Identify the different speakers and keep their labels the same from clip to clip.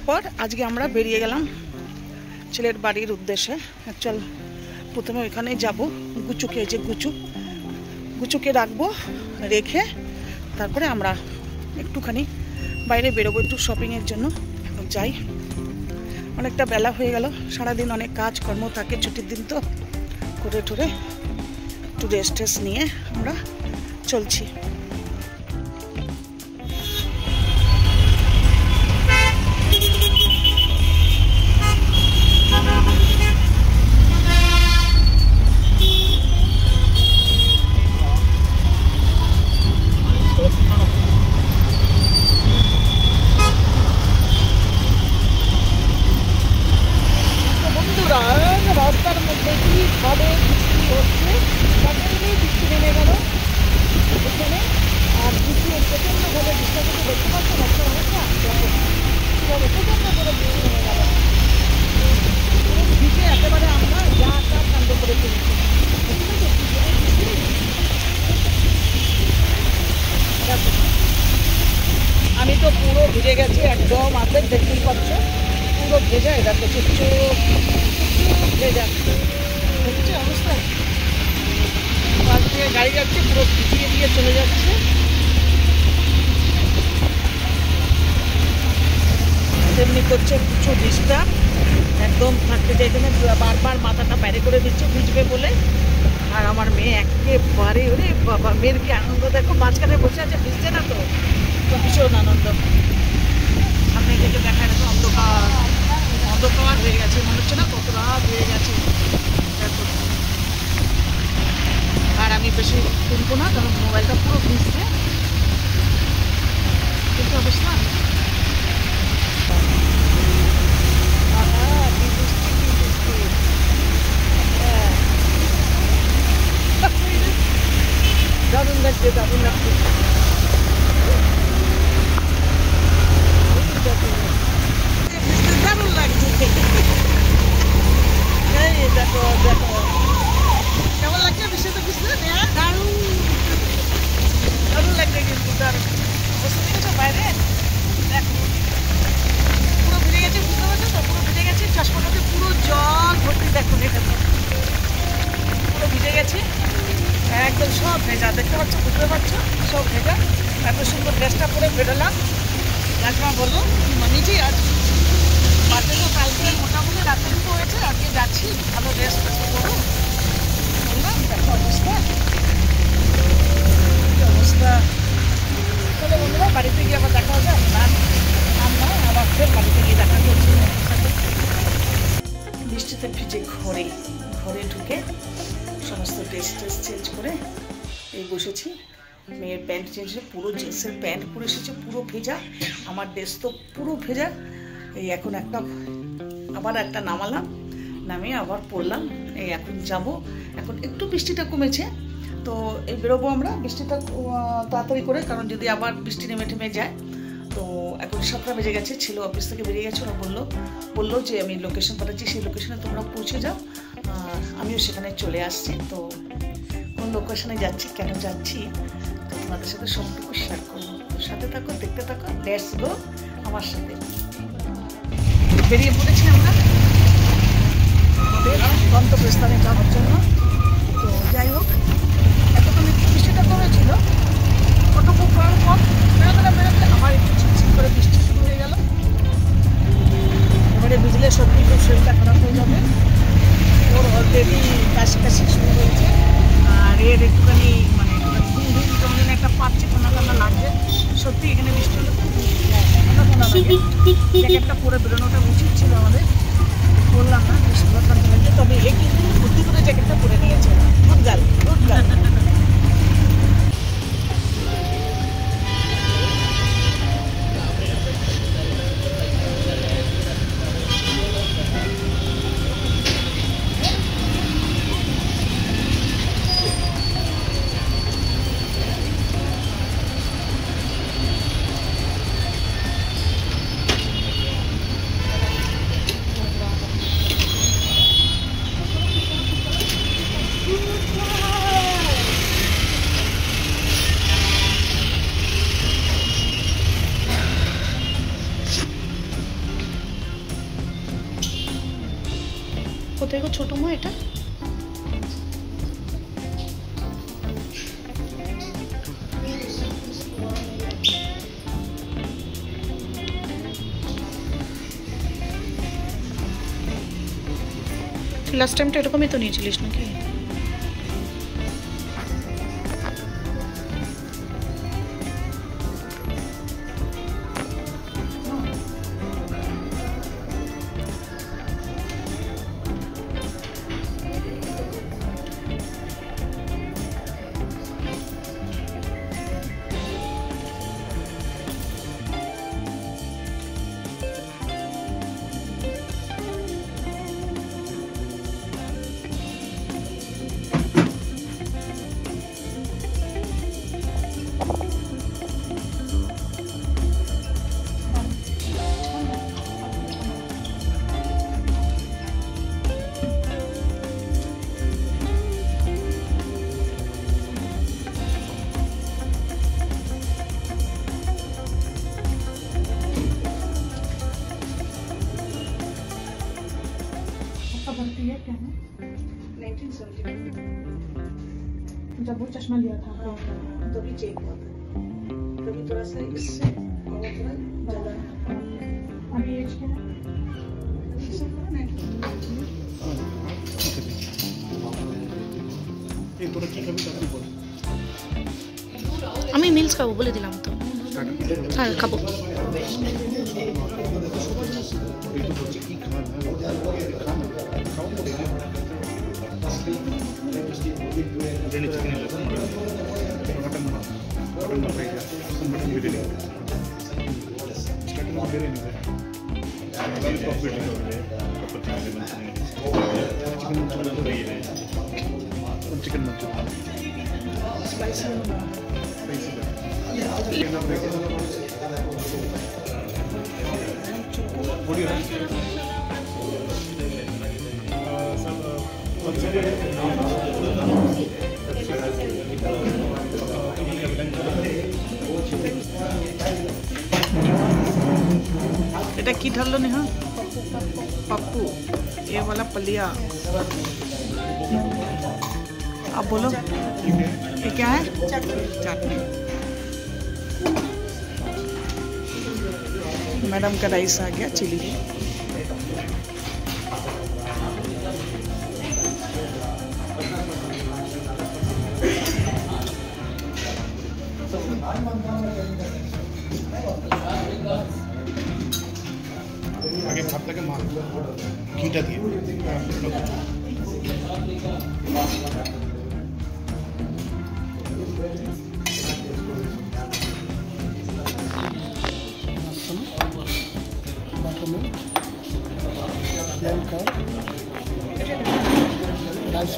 Speaker 1: পর আজকে আমরা বেরিয়ে গেলাম ছেলের বাড়ির উদ্দেশ্যে। চল প্রথমে ওইখানে যাব, গুচুকে, যে গুচুকে রাখবো, রেখে তারপরে আমরা একটুখানি বাইরে বেরোবো একটু শপিংয়ের জন্য। এখন যাই, অনেকটা বেলা হয়ে গেল, সারাদিন অনেক কাজকর্ম থাকে, ছুটির দিন তো, করে টোরে একটু রেস্ট নিয়ে আমরা চলছি। রাস্তার মধ্যে কিভাবে বৃষ্টি হচ্ছে, সকালেই বৃষ্টি নেমে গেল এখানে, আর বৃষ্টি প্রচণ্ডভাবে বৃষ্টি থেকে দেখতে পাচ্ছ রাস্তার অবস্থা কীভাবে প্রচণ্ড করে বৃষ্টি নেমে গেল, ভিজে একেবারে আমরা যা তা কাণ্ড করে ফেলেছি। আমি তো পুরো ভিজে গেছি একদম, আর্ধেক দেখতেই পাচ্ছ পুরো ভেজা, দেখো চুপচুপ ভেজা হচ্ছে অবস্থা। পাশ দিয়ে গাড়ি যাচ্ছে, পুরো ভিজিয়ে দিয়ে চলে যাচ্ছে। তেমনি করছে কিছু ডিস্টার্ব, একদম থাকতে চাইছে না, বারবার মাথাটা বাইরে করে দিচ্ছে ভিজবে বলে। আর আমার মেয়ে একেবারে, ওরে বাবা, মেয়ের কি আনন্দ দেখো, মাঝখানে বসে আছে, ভিজছে না তো, ভীষণ আনন্দ। সামনে থেকে দেখা যাচ্ছে অন্ধকার হয়ে গেছে, মনে হচ্ছে না কত রাত হয়ে গেছে। আর আমি বেশি তুলবো না, কারণ মোবাইলটা পুরো ভিজছে, কিন্তু অবস্থা দারুণ লাগছে, দারুণ লাগছে। দারুণ লাগছে, এই দেখো দেখো কেমন লাগছে বৃষ্টিতে ভিজতে, দারুণ দারুণ লাগছে, কিন্তু দারুণ। বসে দেখেছো বাইরে, দেখো পুরো ভিজে গেছে, বুঝতে পারছো তো, পুরো ভিজে গেছে, চশমাটাতে পুরো জল ভর্তি, দেখো দেখেছো পুরো ভিজে গেছে একদম, সব ভেজা, দেখতে পাচ্ছ, বুঝতে পারছো, সব ভেজা। এত সুন্দর ড্রেসটা পরে বেরোলাম, রাজমা বললো নিজেই আজ বাড়িতে তো কালকে মোটামুটি রাতে দুটো হয়েছে, আজকে যাচ্ছি ভালো ড্রেস করবো বললাম। দেখো অবস্থা, কি অবস্থা। চলো বন্ধুরা, বাড়িতে গিয়ে আবার দেখা হবে, আমরা আবার ফের বাড়িতে গিয়ে দেখা করছি। বৃষ্টিতে ভিজে ঘরে ঢুকে সমস্ত ড্রেস চেঞ্জ করে এই বসেছি। মেয়ের প্যান্ট চেঞ্জ হয়ে পুরো জিন্সের প্যান্ট পরে এসেছে, পুরো ভেজা, আমার ড্রেস তো পুরো ভেজা। এই এখন আবার একটা নামিয়ে আবার পরলাম। এই এখন যাব, এখন একটু বৃষ্টিটা কমেছে, তো এই বেরোবো আমরা বৃষ্টিটা তাড়াতাড়ি করে, কারণ যদি আবার বৃষ্টি নেমে যায়। তো এখন 7টা বেজে গেছে, ছিল অফিস থেকে বেরিয়ে গেছে, ওরা বললো যে আমি লোকেশন পাঠাচ্ছি, সেই লোকেশনে তোমরা পৌঁছে যাও, আমিও সেখানে চলে আসছি। তো কোন লোকেশনে যাচ্ছি, কেন যাচ্ছি, তো তোমাদের সাথে সবটুকু শেয়ার করবো। সাথে থাকো, দেখতে থাকো, লেটস গো আমার সাথে। বেরিয়ে পড়েছি আমরা আমাদের গন্তব্যস্থানে যাওয়ার জন্য। তো যাই হোক, এতক্ষণ একটু বৃষ্টিটা কমেছিল, ওটুকু করার পর বেরোতে আবার একটু ছিটছিট করে বৃষ্টি শুরু হয়ে গেল। এবারে ভিজলে সত্যি খুব শরীরটা খারাপ হয়ে যাবে, ওর অলরেডি কাশি শুরু হয়েছে, আর এর একটুখানি মানে ঘুম কেমন একটা পাচ্ছে, ঠান্ডা লাগছে। সত্যি এখানে বৃষ্টি হলে খুব ঠান্ডা লাগে, জ্যাকেটটা পরে বেরোনোটা উচিত ছিল আমাদের, বললাম না, বেশ ভালো ঠান্ডা লাগছে। তবে এ কিন্তু বুদ্ধি করে জ্যাকেটটা পরে নিয়েছে, গুড গার্ল।
Speaker 2: কোথায় গো ছোট মা এটা? লাস্ট টাইম তো এরকমই তো নিয়েছিলিস নাকি? जब वो चश्मा लिया था
Speaker 1: तभी चेक हुआ था, तभी थोड़ा सा इससे ज्यादा।
Speaker 2: अभी एज क्या है? আমি মিলস খাবো বলে দিলাম তো। হ্যাঁ খাবো।
Speaker 3: चिकन
Speaker 1: এটা কি ঢাললো নেহা? पप्पू, ये वाला पलिया। अब बोलो ये क्या है? चटनी। मैडम का राइस आ गया चिली।
Speaker 3: आगे भात लगे मार घीटा दिए राइस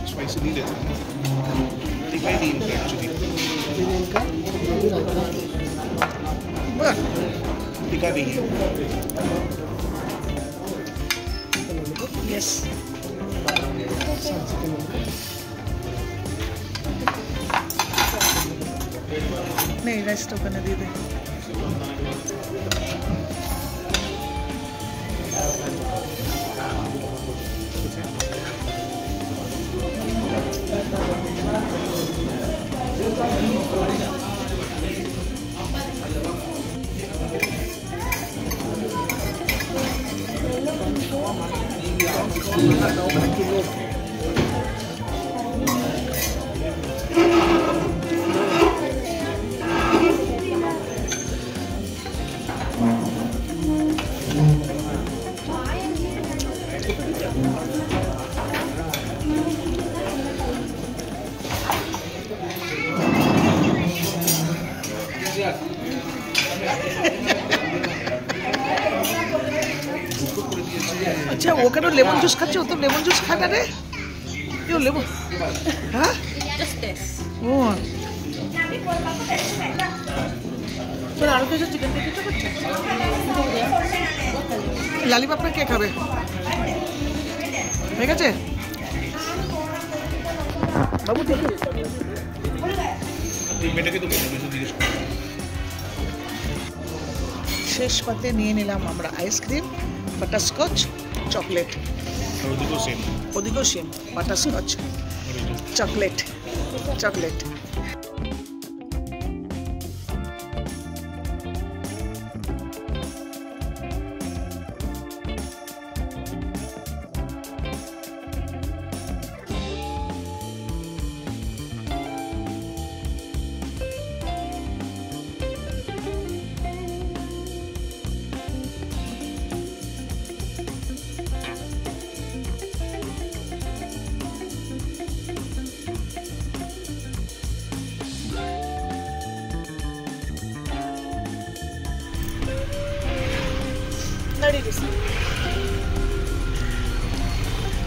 Speaker 3: स्पाइसी नहीं देते दिखाई नहीं एक्चुअली टिका भी है।
Speaker 1: यस नहीं राइस तो करने दे दे। अच्छा वो करो लेमन जूस खाচ্ছে ও তো লেমন জুস খায় না রে ইও লেমন হ্যাঁ জাস্ট দিস ও তোর আর কিছু চিকেন টিকিটা করছে লালিপাপটা কে খাবে ঠিক আছে বাবু ঠিক আছে এই মেটাকে তো জিজ্ঞেস করো শেষ পাতে নিয়ে নিলাম আমরা আইসক্রিম, বাটারস্কচ, চকলেট। ওদিকেও সেম, বাটারস্কচ, চকলেট, চকলেট।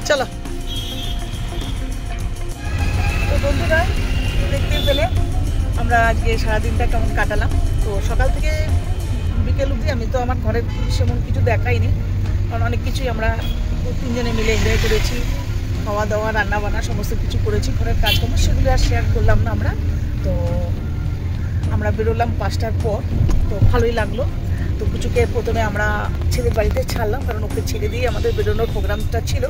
Speaker 1: চলো তো বন্ধুরা, দেখতে পেলে আমরা আজকে সারাদিনটা কেমন কাটালাম। তো সকাল থেকে বিকেল অবধি আমি তো আমার ঘরের সেমন কিছু দেখাইনি, কারণ অনেক কিছুই আমরা তিনজনে মিলে এনজয় করেছি। খাওয়া দাওয়া, রান্না বান্না সমস্ত কিছু করেছি, ঘরের কাজকর্ম সেগুলো আর শেয়ার করলাম না আমরা। তো আমরা বেরোলাম 5টার পর, তো ভালোই লাগলো। তো কুচুকে প্রথমে আমরা ছেলের বাড়িতে ছাড়লাম, কারণ ওকে ছেড়ে দিয়ে আমাদের বেরোনোর প্রোগ্রামটা ছিল।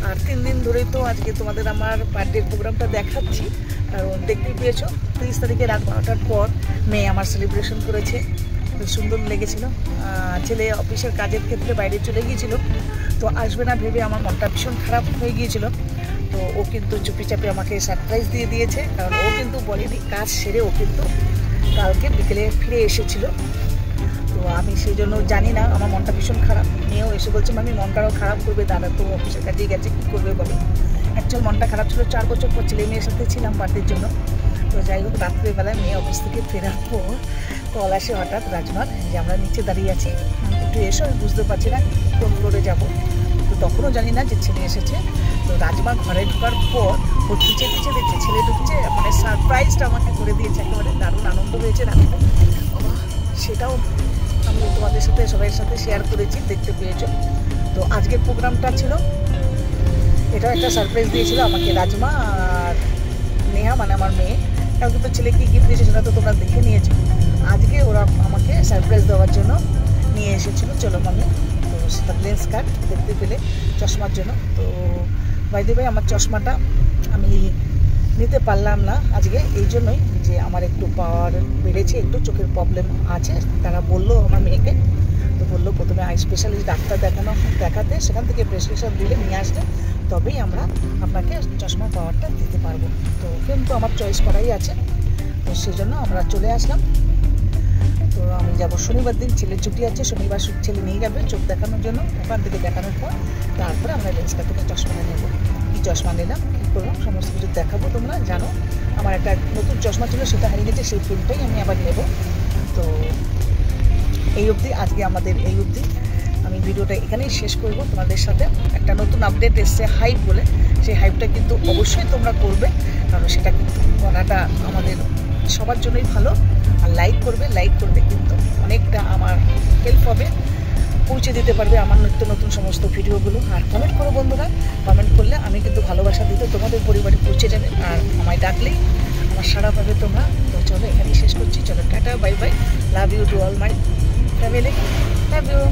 Speaker 1: আর 3 দিন ধরেই তো আজকে তোমাদের আমার বার্থডের প্রোগ্রামটা দেখাচ্ছি, কারণ দেখতেই পেয়েছো 30 তারিখে রাত 12টার পর মেয়ে আমার সেলিব্রেশন করেছে। খুব সুন্দর লেগেছিলো। ছেলে অফিসের কাজের ক্ষেত্রে বাইরে চলে গিয়েছিল, তো আসবে না ভেবে আমার মনটা ভীষণ খারাপ হয়ে গিয়েছিল। তো ও কিন্তু চুপি চাপি আমাকে সারপ্রাইজ দিয়ে দিয়েছে, কারণ ও কিন্তু বলেনি, কাজ সেরে ও কিন্তু কালকে বিকেলে ফিরে এসেছিল। তো আমি সেই জন্য জানি না, আমার মনটা ভীষণ খারাপ। মেয়েও এসে বলছে মামি মনটাও খারাপ করবে, তারা তো অফিসের কাজেই গেছে, কী করবে বলো। অ্যাকচুয়াল মনটা খারাপ ছিল, 4 বছর পর ছেলে মেয়ের সাথে ছিলাম বার্থডের জন্য। তো যাই হোক, রাত্রেবেলায় মেয়ে অফিস থেকে ফেরার পর কল আসে হঠাৎ রাজমার, যে আমরা নিচে দাঁড়িয়ে আছি, একটু এসো। আমি বুঝতে পারছি না কোন ফ্লোরে যাবো। তো তখনও জানি না যে ছেলে এসেছে। তো রাজমা ঘরে ঢোকার পর ওর পিছিয়ে পিছিয়ে দেখছে ছেলে ঢুকছে, মানে সারপ্রাইজটা আমাকে করে দিয়েছে। একেবারে দারুণ আনন্দ হয়েছে রাত্রে। সেটাও আমি তোমাদের সাথে সবাই সাথে শেয়ার করেছি, দেখতে পেয়েছো। তো আজকের প্রোগ্রামটা ছিল, এটাও একটা সারপ্রাইজ দিয়েছিল আমাকে রাজমা আর নেহা, মানে আমার মেয়ে। কালকে তো ছেলে কী গিফট দিয়েছে সেটা তো তোমরা দেখে নিয়েছো। আজকে ওরা আমাকে সারপ্রাইজ দেওয়ার জন্য নিয়ে এসেছিলো। চলো মামি, তো সেটা লেন্স কাট দেখতে পেলে চশমার জন্য। তো বাই দ্য ওয়ে, আমার চশমাটা আমি নিতে পারলাম না আজকে, এই জন্যই যে আমার একটু পাওয়ার বেড়েছে, একটু চোখের প্রবলেম আছে। তারা বললো আমার মেয়েকে, তো বললো প্রথমে আই স্পেশালিস্ট ডাক্তার দেখাতে, সেখান থেকে প্রেসক্রিপশন দিলে নিয়ে আসলে তবেই আমরা আপনাকে চশমার পাওয়ারটা দিতে পারবো। তো কিন্তু আমার চয়েস করাই আছে, তো সেই জন্য আমরা চলে আসলাম। তো আমি যাবো শনিবার দিন, ছেলের ছুটি আছে, শনিবার ছেলে নিয়ে যাবে চোখ দেখানোর জন্য। ওখান থেকে দেখানোর পর তারপরে আমরা লেন্সটা থেকে চশমাটা নেবো। কী চশমা নিলাম, কী করলাম, সমস্ত কিছু দেখাবো। তোমরা জানো আমার একটা নতুন চশমা ছিল, সেটা হারিয়ে গেছে, সেই ফিল্মটাই আমি আবার নেব। তো এই অবধি আজকে আমাদের এই অবধি, আমি ভিডিওটা এখানেই শেষ করব। তোমাদের সাথে একটা নতুন আপডেট এসছে হাইপ বলে, সেই হাইপটা কিন্তু অবশ্যই তোমরা করবে, কারণ সেটা কিন্তু করাটা আমাদের সবার জন্যই ভালো। আর লাইক করবে কিন্তু অনেকটা আমার হেল্প হবে, পৌঁছে দিতে পারবে আমার নিত্য নতুন সমস্ত ভিডিওগুলো। আর কমেন্ট করো বন্ধুরা, কমেন্ট করলে আমি কিন্তু ভালোবাসা দিতে তোমাদের পরিবারে পৌঁছে যাবে। আর আমায় ডাকলেই আমার সাড়া পাবে তোমরা। তো চলো এখানেই শেষ করছি, চলো টাটা, bye bye, love you to all my family, love you.